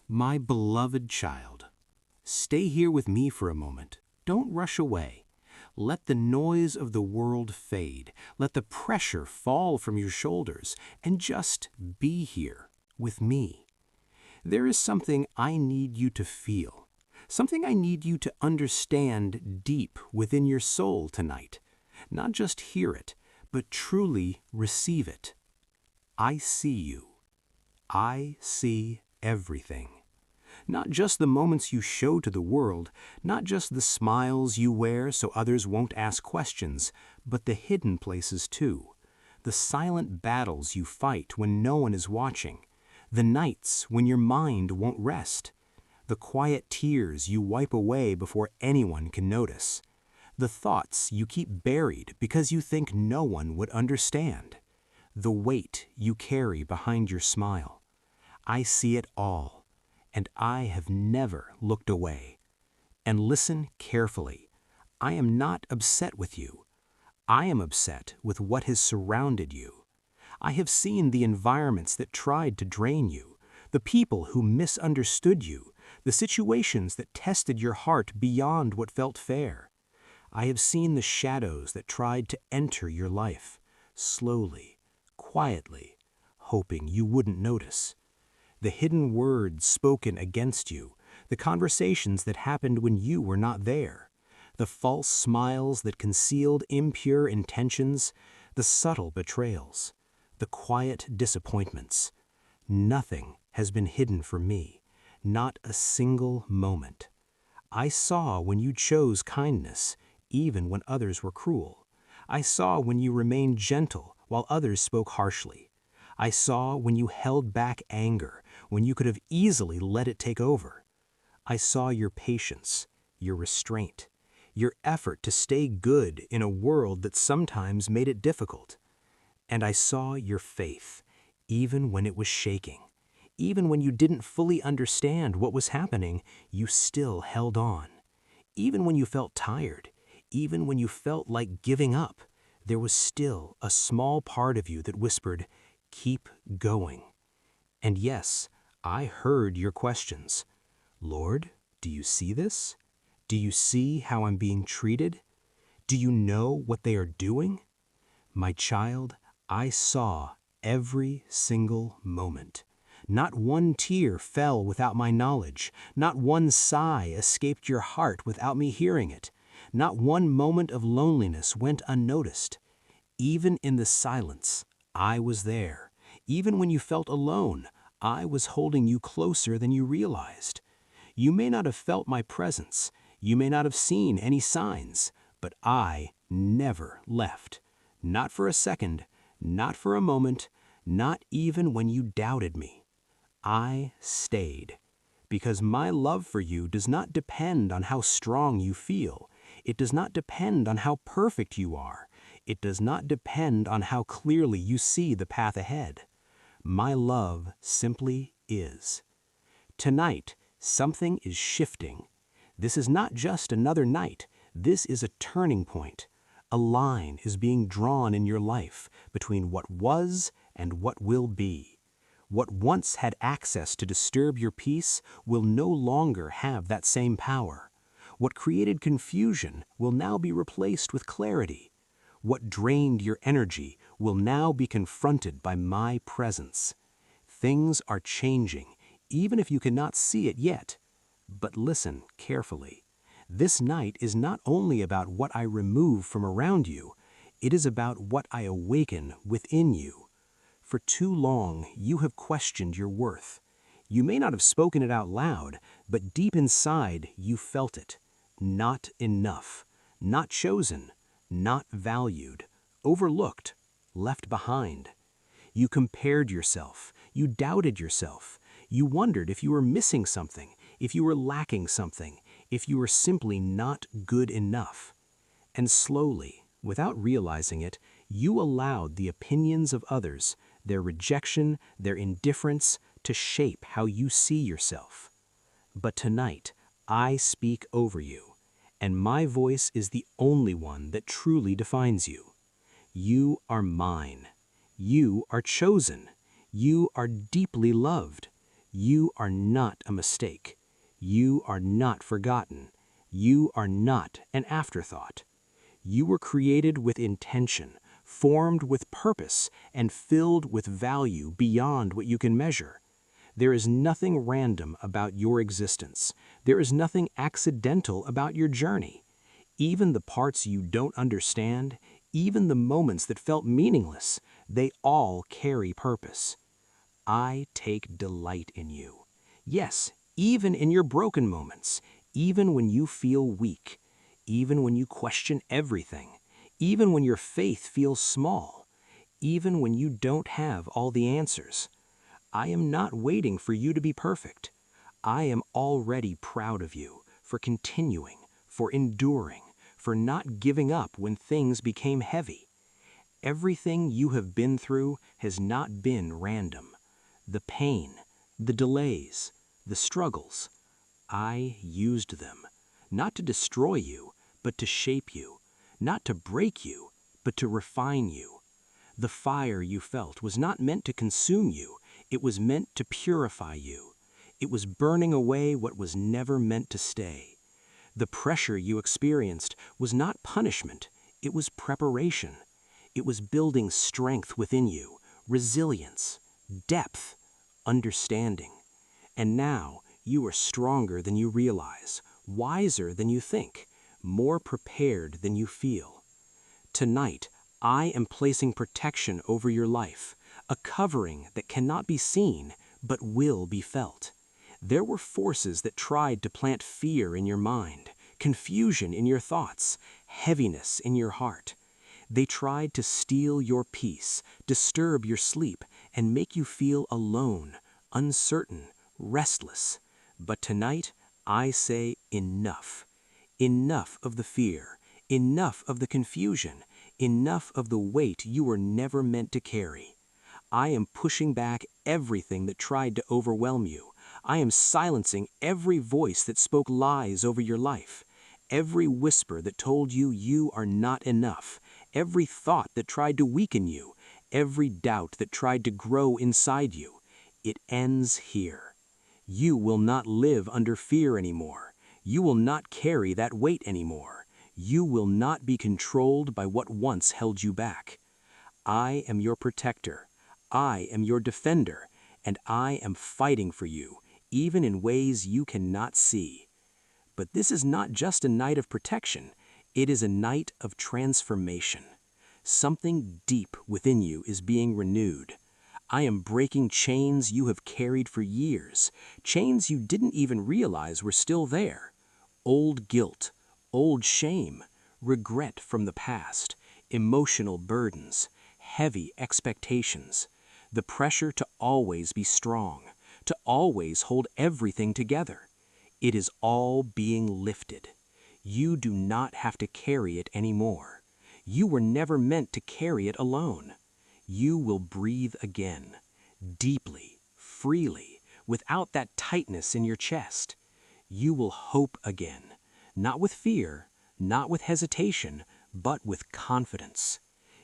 My beloved child, stay here with me for a moment. Don't rush away. Let the noise of the world fade. Let the pressure fall from your shoulders and just be here with me. There is something I need you to feel, something I need you to understand deep within your soul tonight. Not just hear it, but truly receive it. I see you. I see everything. Not just the moments you show to the world, not just the smiles you wear so others won't ask questions, but the hidden places too. The silent battles you fight when no one is watching. The nights when your mind won't rest. The quiet tears you wipe away before anyone can notice. The thoughts you keep buried because you think no one would understand. The weight you carry behind your smile. I see it all. And I have never looked away. And listen carefully. I am not upset with you. I am upset with what has surrounded you. I have seen the environments that tried to drain you, the people who misunderstood you, the situations that tested your heart beyond what felt fair. I have seen the shadows that tried to enter your life, slowly, quietly, hoping you wouldn't notice. The hidden words spoken against you, the conversations that happened when you were not there, the false smiles that concealed impure intentions, the subtle betrayals, the quiet disappointments. Nothing has been hidden from me, not a single moment. I saw when you chose kindness, even when others were cruel. I saw when you remained gentle while others spoke harshly. I saw when you held back anger, when you could have easily let it take over. I saw your patience, your restraint, your effort to stay good in a world that sometimes made it difficult. And I saw your faith, even when it was shaking. Even when you didn't fully understand what was happening, you still held on. Even when you felt tired, even when you felt like giving up, there was still a small part of you that whispered, "Keep going." And yes, I heard your questions. Lord, do you see this? Do you see how I'm being treated? Do you know what they are doing? My child, I saw every single moment. Not one tear fell without my knowledge. Not one sigh escaped your heart without me hearing it. Not one moment of loneliness went unnoticed. Even in the silence, I was there. Even when you felt alone, I was holding you closer than you realized. You may not have felt my presence. You may not have seen any signs, but I never left. Not for a second, not for a moment, not even when you doubted me. I stayed, because my love for you does not depend on how strong you feel. It does not depend on how perfect you are. It does not depend on how clearly you see the path ahead. My love simply is. Tonight, something is shifting. This is not just another night. This is a turning point. A line is being drawn in your life between what was and what will be. What once had access to disturb your peace will no longer have that same power. What created confusion will now be replaced with clarity. What drained your energy will now be confronted by my presence. Things are changing, even if you cannot see it yet. But listen carefully. This night is not only about what I remove from around you, it is about what I awaken within you. For too long, you have questioned your worth. You may not have spoken it out loud, but deep inside, you felt it. Not enough, not chosen, not valued, overlooked, left behind. You compared yourself. You doubted yourself. You wondered if you were missing something, if you were lacking something, if you were simply not good enough. And slowly, without realizing it, you allowed the opinions of others, their rejection, their indifference, to shape how you see yourself. But tonight, I speak over you, and my voice is the only one that truly defines you. You are mine. You are chosen. You are deeply loved. You are not a mistake. You are not forgotten. You are not an afterthought. You were created with intention, formed with purpose, and filled with value beyond what you can measure. There is nothing random about your existence. There is nothing accidental about your journey. Even the parts you don't understand, even the moments that felt meaningless, they all carry purpose. I take delight in you. Yes, even in your broken moments, even when you feel weak, even when you question everything, even when your faith feels small, even when you don't have all the answers. I am not waiting for you to be perfect. I am already proud of you for continuing, for enduring, for not giving up when things became heavy. Everything you have been through has not been random. The pain, the delays, the struggles, I used them, not to destroy you, but to shape you, not to break you, but to refine you. The fire you felt was not meant to consume you, it was meant to purify you. It was burning away what was never meant to stay. The pressure you experienced was not punishment, it was preparation. It was building strength within you, resilience, depth, understanding. And now you are stronger than you realize, wiser than you think, more prepared than you feel. Tonight, I am placing protection over your life, a covering that cannot be seen, but will be felt. There were forces that tried to plant fear in your mind, confusion in your thoughts, heaviness in your heart. They tried to steal your peace, disturb your sleep, and make you feel alone, uncertain, restless. But tonight, I say enough. Enough of the fear, enough of the confusion, enough of the weight you were never meant to carry. I am pushing back everything that tried to overwhelm you. I am silencing every voice that spoke lies over your life, every whisper that told you you are not enough, every thought that tried to weaken you, every doubt that tried to grow inside you. It ends here. You will not live under fear anymore. You will not carry that weight anymore. You will not be controlled by what once held you back. I am your protector. I am your defender, and I am fighting for you, even in ways you cannot see. But this is not just a night of protection. It is a night of transformation. Something deep within you is being renewed. I am breaking chains you have carried for years, chains you didn't even realize were still there. Old guilt, old shame, regret from the past, emotional burdens, heavy expectations, the pressure to always be strong, to always hold everything together. It is all being lifted. You do not have to carry it anymore. You were never meant to carry it alone. You will breathe again, deeply, freely, without that tightness in your chest. You will hope again, not with fear, not with hesitation, but with confidence.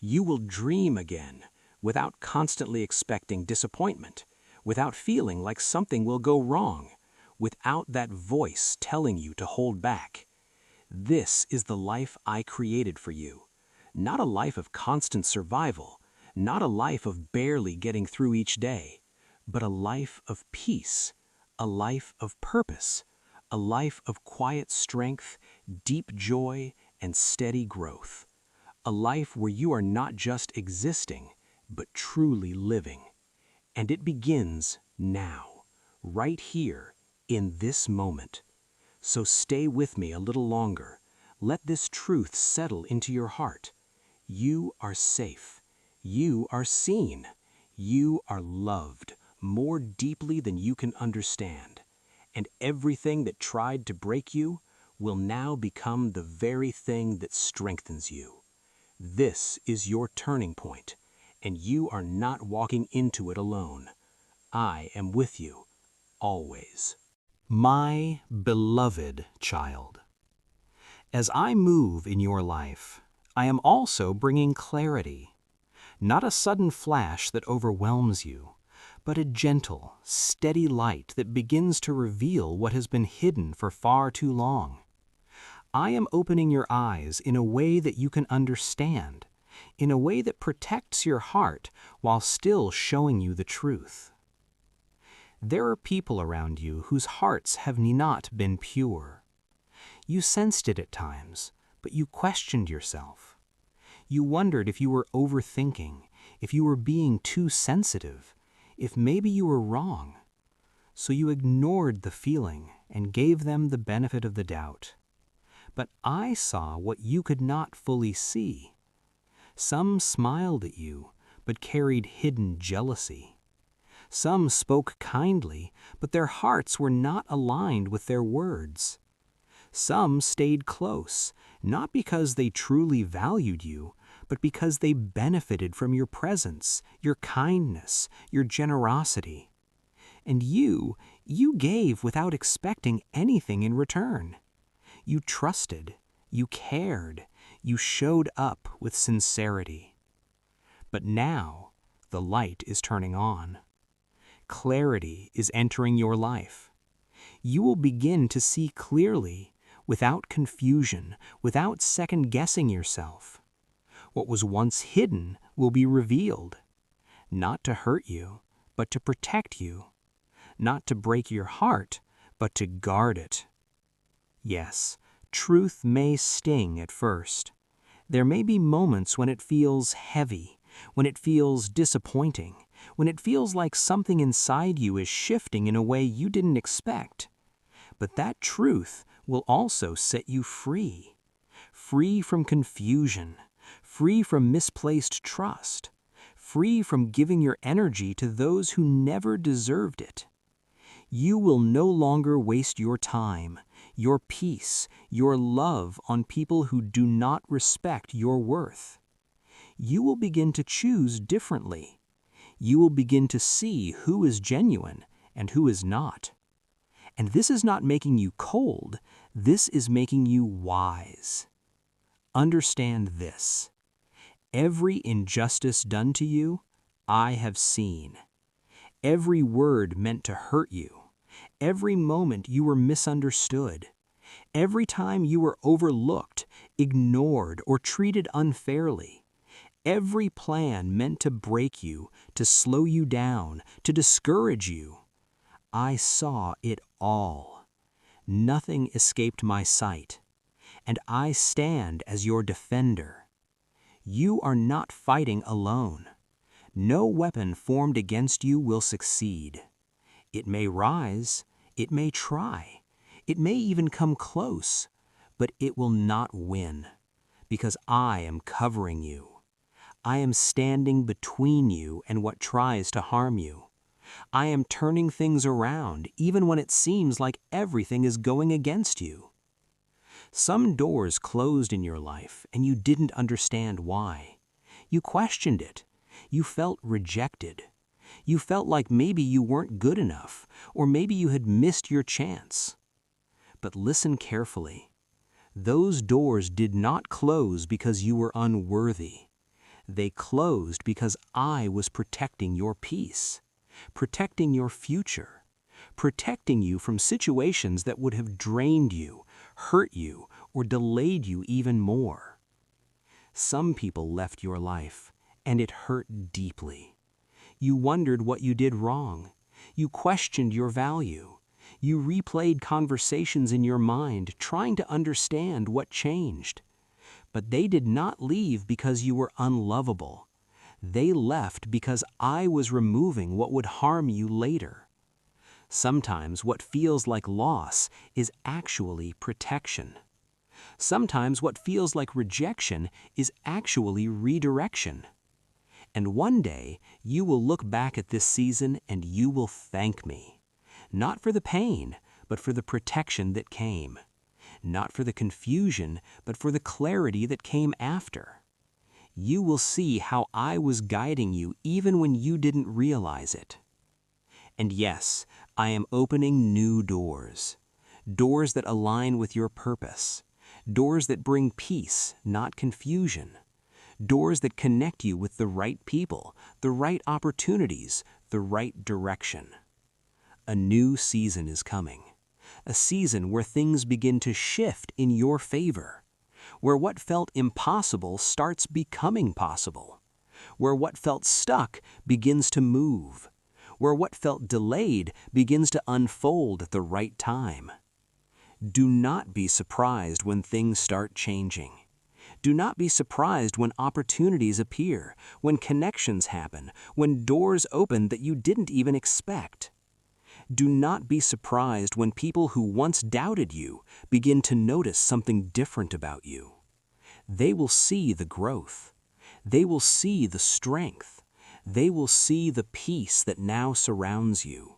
You will dream again, without constantly expecting disappointment, without feeling like something will go wrong, without that voice telling you to hold back. This is the life I created for you. Not a life of constant survival, not a life of barely getting through each day, but a life of peace, a life of purpose, a life of quiet strength, deep joy, and steady growth. A life where you are not just existing, but truly living. And it begins now, right here, in this moment. So stay with me a little longer. Let this truth settle into your heart. You are safe. You are seen. You are loved more deeply than you can understand. And everything that tried to break you will now become the very thing that strengthens you. This is your turning point, and you are not walking into it alone. I am with you, always. My beloved child, as I move in your life, I am also bringing clarity. Not a sudden flash that overwhelms you, but a gentle, steady light that begins to reveal what has been hidden for far too long. I am opening your eyes in a way that you can understand, in a way that protects your heart while still showing you the truth. There are people around you whose hearts have not been pure. You sensed it at times, but you questioned yourself. You wondered if you were overthinking, if you were being too sensitive, if maybe you were wrong. So you ignored the feeling and gave them the benefit of the doubt. But I saw what you could not fully see. Some smiled at you, but carried hidden jealousy. Some spoke kindly, but their hearts were not aligned with their words. Some stayed close, not because they truly valued you, but because they benefited from your presence, your kindness, your generosity. And you gave without expecting anything in return. You trusted, you cared, you showed up with sincerity. But now, the light is turning on. Clarity is entering your life. You will begin to see clearly, without confusion, without second-guessing yourself. What was once hidden will be revealed, not to hurt you, but to protect you, not to break your heart, but to guard it. Yes, truth may sting at first. There may be moments when it feels heavy, when it feels disappointing, when it feels like something inside you is shifting in a way you didn't expect. But that truth will also set you free. Free from confusion, free from misplaced trust, free from giving your energy to those who never deserved it. You will no longer waste your time, your peace, your love on people who do not respect your worth. You will begin to choose differently. You will begin to see who is genuine and who is not. And this is not making you cold, this is making you wise. Understand this. Every injustice done to you, I have seen. Every word meant to hurt you. Every moment you were misunderstood. Every time you were overlooked, ignored, or treated unfairly. Every plan meant to break you, to slow you down, to discourage you. I saw it all. Nothing escaped my sight, and I stand as your defender. You are not fighting alone. No weapon formed against you will succeed. It may rise, it may try, it may even come close, but it will not win, because I am covering you. I am standing between you and what tries to harm you. I am turning things around even when it seems like everything is going against you. Some doors closed in your life and you didn't understand why. You questioned it. You felt rejected. You felt like maybe you weren't good enough, or maybe you had missed your chance. But listen carefully. Those doors did not close because you were unworthy. They closed because I was protecting your peace, protecting your future, protecting you from situations that would have drained you, hurt you, or delayed you even more. Some people left your life, and it hurt deeply. You wondered what you did wrong. You questioned your value. You replayed conversations in your mind, trying to understand what changed. But they did not leave because you were unlovable. They left because I was removing what would harm you later. Sometimes what feels like loss is actually protection. Sometimes what feels like rejection is actually redirection. And one day, you will look back at this season and you will thank me. Not for the pain, but for the protection that came. Not for the confusion, but for the clarity that came after. You will see how I was guiding you even when you didn't realize it. And yes, I am opening new doors. Doors that align with your purpose. Doors that bring peace, not confusion. Doors that connect you with the right people, the right opportunities, the right direction. A new season is coming. A season where things begin to shift in your favor. Where what felt impossible starts becoming possible. Where what felt stuck begins to move. Where what felt delayed begins to unfold at the right time. Do not be surprised when things start changing. Do not be surprised when opportunities appear, when connections happen, when doors open that you didn't even expect. Do not be surprised when people who once doubted you begin to notice something different about you. They will see the growth. They will see the strength. They will see the peace that now surrounds you.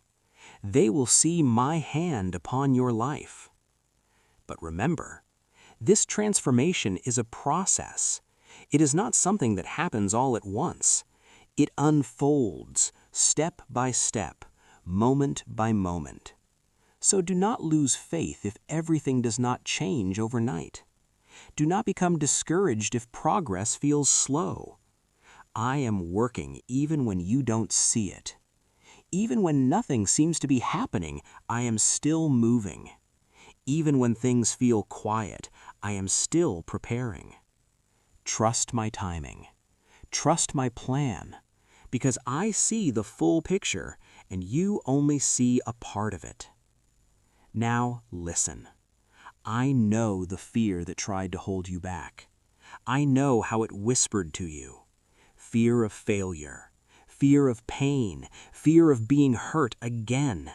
They will see my hand upon your life. But remember, this transformation is a process. It is not something that happens all at once. It unfolds step by step, moment by moment. So do not lose faith if everything does not change overnight. Do not become discouraged if progress feels slow. I am working even when you don't see it. Even when nothing seems to be happening, I am still moving. Even when things feel quiet, I am still preparing. Trust my timing. Trust my plan, because I see the full picture and you only see a part of it. Now listen. I know the fear that tried to hold you back. I know how it whispered to you. Fear of failure, fear of pain, fear of being hurt again,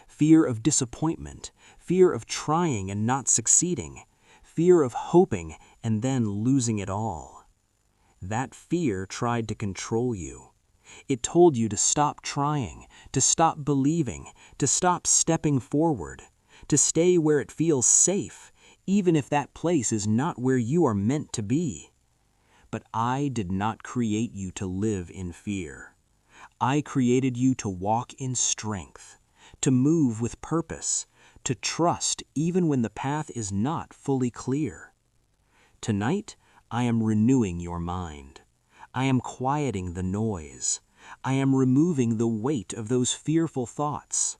fear of disappointment, fear of trying and not succeeding, fear of hoping and then losing it all. That fear tried to control you. It told you to stop trying, to stop believing, to stop stepping forward, to stay where it feels safe, even if that place is not where you are meant to be. But I did not create you to live in fear. I created you to walk in strength, to move with purpose, to trust even when the path is not fully clear. Tonight, I am renewing your mind. I am quieting the noise. I am removing the weight of those fearful thoughts.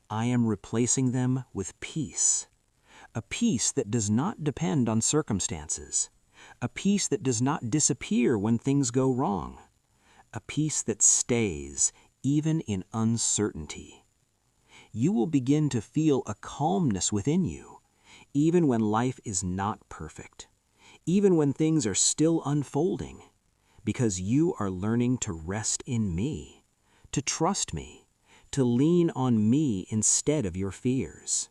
I am replacing them with peace. A peace that does not depend on circumstances. A peace that does not disappear when things go wrong. A peace that stays even in uncertainty. You will begin to feel a calmness within you, even when life is not perfect, even when things are still unfolding, because you are learning to rest in me, to trust me, to lean on me instead of your fears.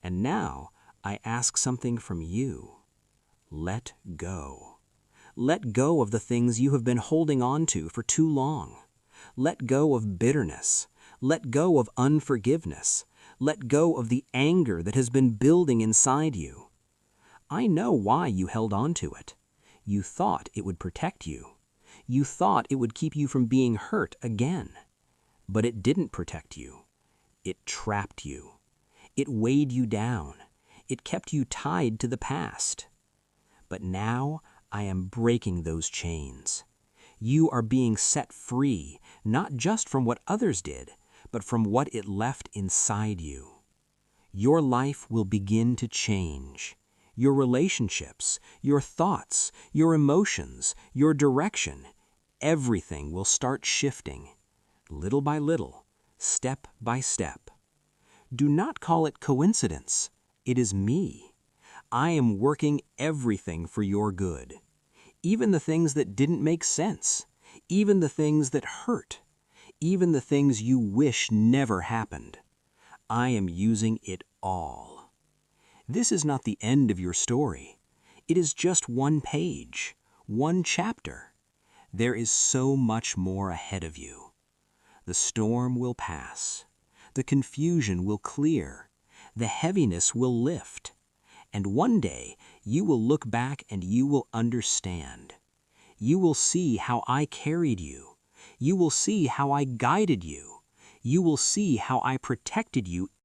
And now I ask something from you. Let go. Let go of the things you have been holding on to for too long. Let go of bitterness. Let go of unforgiveness. Let go of the anger that has been building inside you. I know why you held on to it. You thought it would protect you. You thought it would keep you from being hurt again. But it didn't protect you. It trapped you. It weighed you down. It kept you tied to the past. But now I am breaking those chains. You are being set free, not just from what others did, but from what it left inside you. Your life will begin to change. Your relationships, your thoughts, your emotions, your direction, everything will start shifting, little by little, step by step. Do not call it coincidence. It is me. I am working everything for your good. Even the things that didn't make sense. Even the things that hurt. Even the things you wish never happened. I am using it all. This is not the end of your story. It is just one page, one chapter. There is so much more ahead of you. The storm will pass. The confusion will clear. The heaviness will lift. And one day, you will look back and you will understand. You will see how I carried you. You will see how I guided you. You will see how I protected you